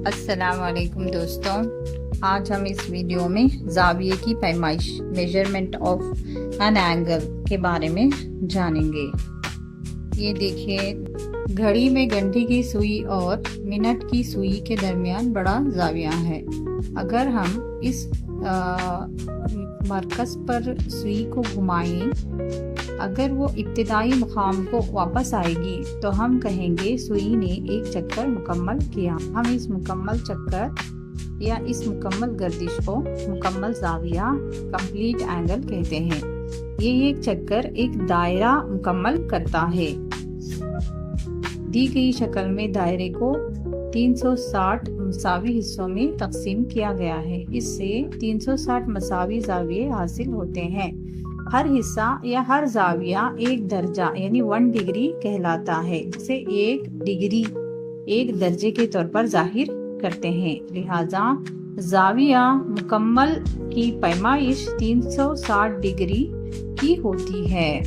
السلام علیکم دوستوں، آج ہم اس ویڈیو میں زاویے کی پیمائش میجرمنٹ آف این اینگل کے بارے میں جانیں گے۔ یہ دیکھیے، گھڑی میں گھنٹی کی سوئی اور منٹ کی سوئی کے درمیان بڑا زاویہ ہے۔ اگر ہم اس مرکز پر سوئی کو گھمائیں، اگر وہ ابتدائی مقام کو واپس آئے گی تو ہم کہیں گے سوئی نے ایک چکر مکمل کیا۔ ہم اس مکمل چکر یا اس مکمل گردش کو مکمل زاویہ کمپلیٹ اینگل کہتے ہیں۔ یہ ایک چکر ایک دائرہ مکمل کرتا ہے۔ دی گئی شکل میں دائرے کو 360 مساوی حصوں میں تقسیم کیا گیا ہے۔ اس سے 360 مساوی زاویے حاصل ہوتے ہیں۔ ہر حصہ یا ہر زاویہ ایک درجہ یعنی 1 ڈگری کہلاتا ہے، جسے 1 ڈگری ایک درجے کے طور پر ظاہر کرتے ہیں۔ لہذا زاویہ مکمل کی پیمائش 360 ڈگری کی ہوتی ہے۔